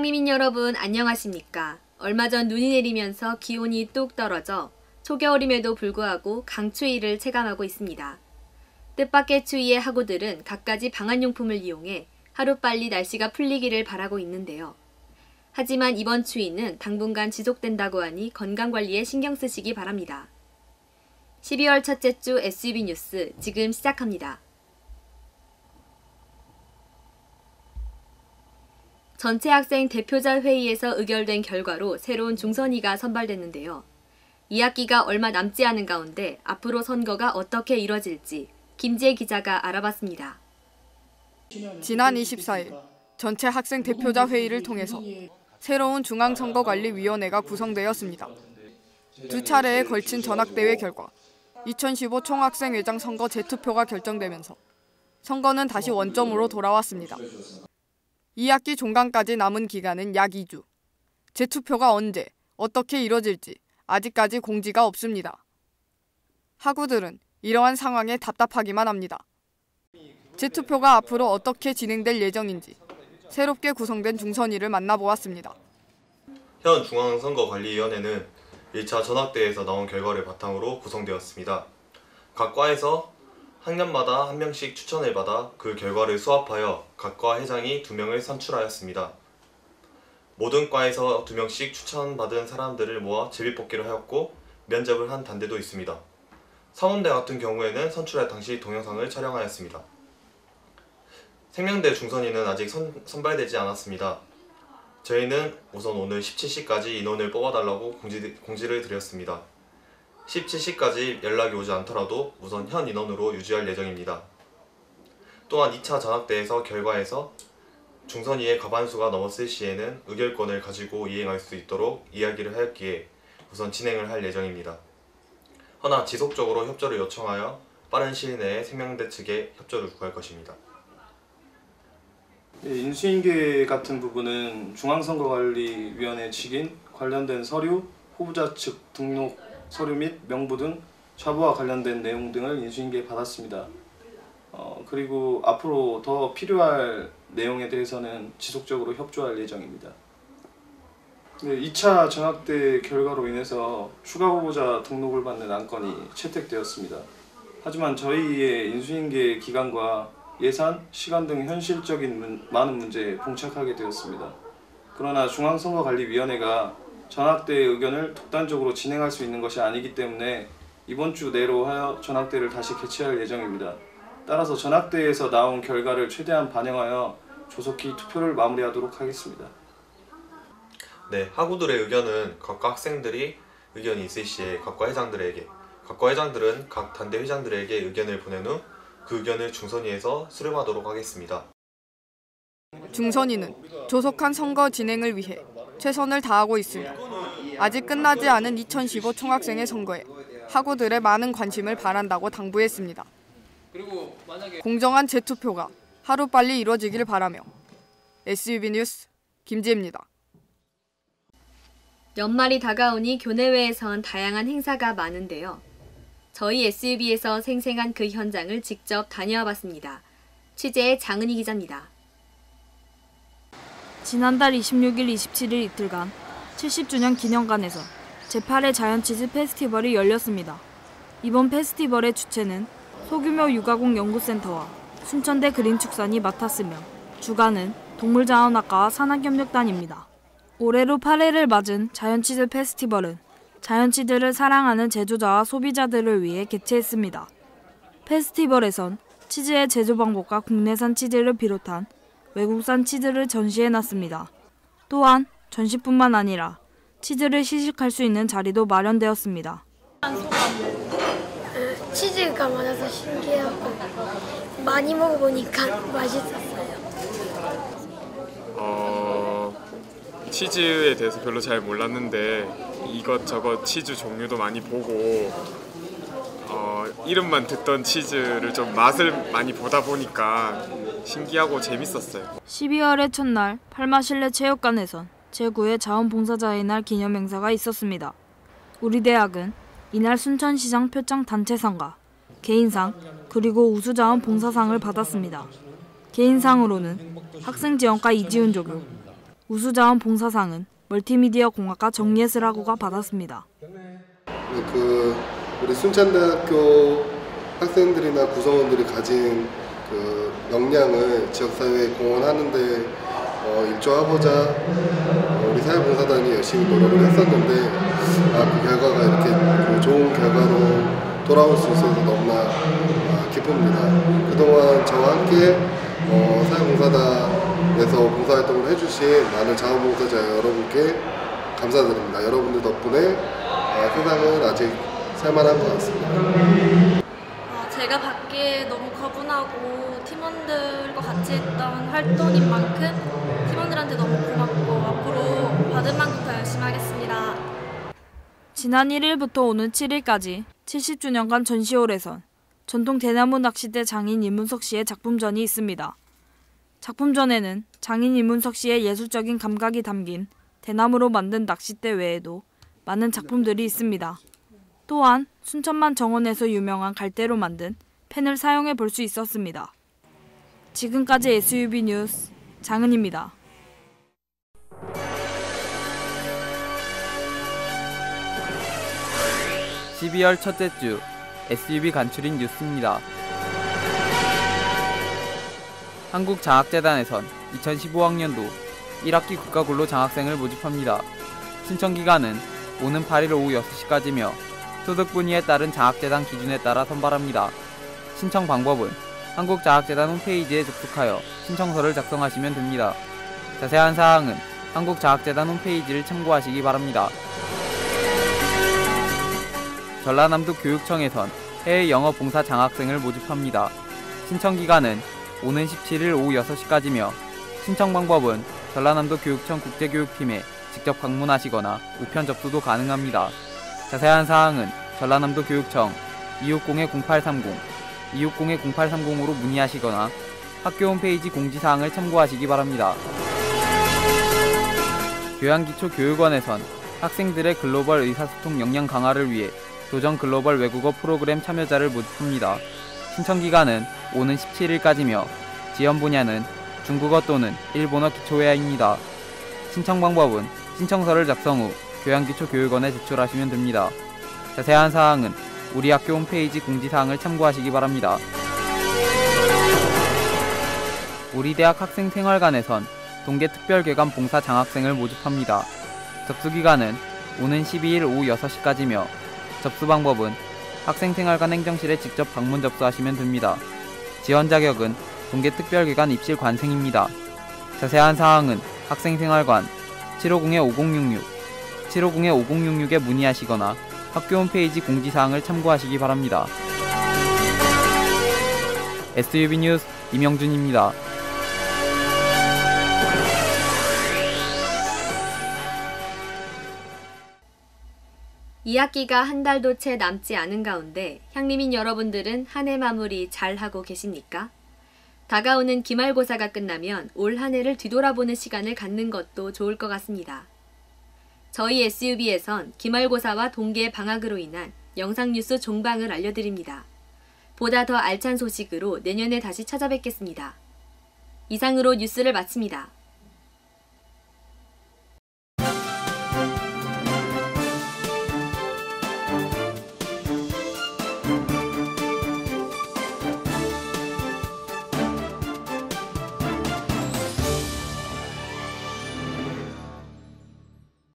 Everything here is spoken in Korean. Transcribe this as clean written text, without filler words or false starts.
시장민민 여러분 안녕하십니까? 얼마 전 눈이 내리면서 기온이 뚝 떨어져 초겨울임에도 불구하고 강추위를 체감하고 있습니다. 뜻밖의 추위에 학우들은 갖가지 방한용품을 이용해 하루빨리 날씨가 풀리기를 바라고 있는데요. 하지만 이번 추위는 당분간 지속된다고 하니 건강관리에 신경 쓰시기 바랍니다. 12월 첫째 주 SUB 뉴스 지금 시작합니다. 전체 학생 대표자 회의에서 의결된 결과로 새로운 중선위가 선발됐는데요. 2학기가 얼마 남지 않은 가운데 앞으로 선거가 어떻게 이뤄질지 김지혜 기자가 알아봤습니다. 지난 24일 전체 학생 대표자 회의를 통해서 새로운 중앙선거관리위원회가 구성되었습니다. 두 차례에 걸친 전학대회 결과 2015 총학생회장 선거 재투표가 결정되면서 선거는 다시 원점으로 돌아왔습니다. 2학기 종강까지 남은 기간은 약 2주. 재투표가 언제, 어떻게 이뤄질지 아직까지 공지가 없습니다. 학우들은 이러한 상황에 답답하기만 합니다. 재투표가 앞으로 어떻게 진행될 예정인지 새롭게 구성된 중선위를 만나보았습니다. 현 중앙선거관리위원회는 1차 전학대회에서 나온 결과를 바탕으로 구성되었습니다. 각 과에서 학년마다 한 명씩 추천을 받아 그 결과를 수합하여 각 과 회장이 2명을 선출하였습니다. 모든 과에서 2명씩 추천받은 사람들을 모아 제비뽑기를 하였고 면접을 한 단대도 있습니다. 상원대 같은 경우에는 선출할 당시 동영상을 촬영하였습니다. 생명대 중선위는 아직 선발되지 않았습니다. 저희는 우선 오늘 17시까지 인원을 뽑아달라고 공지를 드렸습니다. 17시까지 연락이 오지 않더라도 우선 현 인원으로 유지할 예정입니다. 또한 2차 전학대에서 결과에서 중선위의 과반수가 넘었을 시에는 의결권을 가지고 이행할 수 있도록 이야기를 하였기에 우선 진행을 할 예정입니다. 허나 지속적으로 협조를 요청하여 빠른 시일 내에 생명대 측에 협조를 구할 것입니다. 인수인계 같은 부분은 중앙선거관리위원회 측인 관련된 서류, 후보자 측 등록 서류 및 명부 등 자부와 관련된 내용 등을 인수인계에 받았습니다. 그리고 앞으로 더 필요할 내용에 대해서는 지속적으로 협조할 예정입니다. 2차 전학대 결과로 인해서 추가 후보자 등록을 받는 안건이 채택되었습니다. 하지만 저희의 인수인계 기간과 예산, 시간 등 현실적인 많은 문제에 봉착하게 되었습니다. 그러나 중앙선거관리위원회가 전학대의 의견을 독단적으로 진행할 수 있는 것이 아니기 때문에 이번 주 내로 하여 전학대를 다시 개최할 예정입니다. 따라서 전학대에서 나온 결과를 최대한 반영하여 조속히 투표를 마무리하도록 하겠습니다. 네, 학우들의 의견은 각과 학생들이 의견이 있을 시에 각과 회장들에게, 각과 회장들은 각 단대 회장들에게 의견을 보낸 후 그 의견을 중선위에서 수렴하도록 하겠습니다. 중선위는 조속한 선거 진행을 위해 최선을 다하고 있으며 아직 끝나지 않은 2015 총학생회 선거에 학우들의 많은 관심을 바란다고 당부했습니다. 공정한 재투표가 하루빨리 이루어지길 바라며 SUB 뉴스 김지혜입니다. 연말이 다가오니 교내외에선 다양한 행사가 많은데요. 저희 SUB에서 생생한 그 현장을 직접 다녀와 봤습니다. 취재의 장은희 기자입니다. 지난달 26일, 27일 이틀간 70주년 기념관에서 제8회 자연치즈 페스티벌이 열렸습니다. 이번 페스티벌의 주최는 소규모 육아공 연구센터와 순천대 그린축산이 맡았으며 주관은 동물자원학과와 산학협력단입니다. 올해로 8회를 맞은 자연치즈 페스티벌은 자연치즈를 사랑하는 제조자와 소비자들을 위해 개최했습니다. 페스티벌에선 치즈의 제조 방법과 국내산 치즈를 비롯한 외국산 치즈를 전시해놨습니다. 또한 전시뿐만 아니라 치즈를 시식할 수 있는 자리도 마련되었습니다. 치즈가 많아서 신기하고 많이 먹어보니까 맛있었어요. 치즈에 대해서 별로 잘 몰랐는데 이것저것 치즈 종류도 많이 보고 이름만 듣던 치즈를 좀 맛을 많이 보다 보니까 신기하고 재밌었어요. 12월의 첫날 팔마 실내 체육관에선 제9회 자원봉사자의 날 기념행사가 있었습니다. 우리 대학은 이날 순천시장 표창 단체상과 개인상 그리고 우수자원 봉사상을 받았습니다. 개인상으로는 학생지원과 이지훈 조교, 우수자원봉사상은 멀티미디어 공학과 정예슬학우가 받았습니다. 우리 순천대학교 학생들이나 구성원들이 가진 역량을 지역사회에 공헌하는데 일조하고자 우리 사회봉사단이 열심히 노력을 했었는데 그 결과가 이렇게 좋은 결과로 돌아올 수 있어서 너무나 기쁩니다. 그동안 저와 함께 사회봉사단에서 봉사활동을 해주신 많은 자원봉사자 여러분께 감사드립니다. 여러분들 덕분에 세상은 아직 살만한 것 같습니다. 제가 받기에 너무 거분하고 팀원들과 같이 했던 활동인 만큼 팀원들한테 너무 고맙고 앞으로 받은 만큼 더 열심히 하겠습니다. 지난 1일부터 오는 7일까지 70주년간 전시홀에선 전통 대나무 낚싯대 장인 이문석 씨의 작품전이 있습니다. 작품전에는 장인 이문석 씨의 예술적인 감각이 담긴 대나무로 만든 낚싯대 외에도 많은 작품들이 있습니다. 또한 순천만 정원에서 유명한 갈대로 만든 펜을 사용해 볼 수 있었습니다. 지금까지 SUB 뉴스 장은입니다. 12월 첫째 주 SUB 간추린 뉴스입니다. 한국장학재단에선 2015학년도 1학기 국가근로 장학생을 모집합니다. 신청기간은 오는 8일 오후 6시까지며 소득분위에 따른 장학재단 기준에 따라 선발합니다. 신청 방법은 한국장학재단 홈페이지에 접속하여 신청서를 작성하시면 됩니다. 자세한 사항은 한국장학재단 홈페이지를 참고하시기 바랍니다. 전라남도 교육청에선 해외 영어 봉사 장학생을 모집합니다. 신청기간은 오는 17일 오후 6시까지며 신청 방법은 전라남도 교육청 국제교육팀에 직접 방문하시거나 우편 접수도 가능합니다. 자세한 사항은 전라남도 교육청 260-0830, 260-0830으로 문의하시거나 학교 홈페이지 공지사항을 참고하시기 바랍니다. 교양기초교육원에선 학생들의 글로벌 의사소통 역량 강화를 위해 도전 글로벌 외국어 프로그램 참여자를 모집합니다. 신청기간은 오는 17일까지며 지원 분야는 중국어 또는 일본어 기초회화입니다. 신청 방법은 신청서를 작성 후 교양기초교육원에 제출하시면 됩니다. 자세한 사항은 우리 학교 홈페이지 공지사항을 참고하시기 바랍니다. 우리 대학 학생생활관에선 동계특별괴감 봉사 장학생을 모집합니다. 접수기간은 오는 12일 오후 6시까지며 접수 방법은 학생생활관 행정실에 직접 방문 접수하시면 됩니다. 지원 자격은 동계특별기관 입실 관생입니다. 자세한 사항은 학생생활관 750-5066, 750-5066에 문의하시거나 학교 홈페이지 공지사항을 참고하시기 바랍니다. SUB 뉴스 임영준입니다. 2학기가 한 달도 채 남지 않은 가운데 향림인 여러분들은 한 해 마무리 잘 하고 계십니까? 다가오는 기말고사가 끝나면 올 한 해를 뒤돌아보는 시간을 갖는 것도 좋을 것 같습니다. 저희 SUB에선 기말고사와 동계 방학으로 인한 영상 뉴스 종방을 알려드립니다. 보다 더 알찬 소식으로 내년에 다시 찾아뵙겠습니다. 이상으로 뉴스를 마칩니다.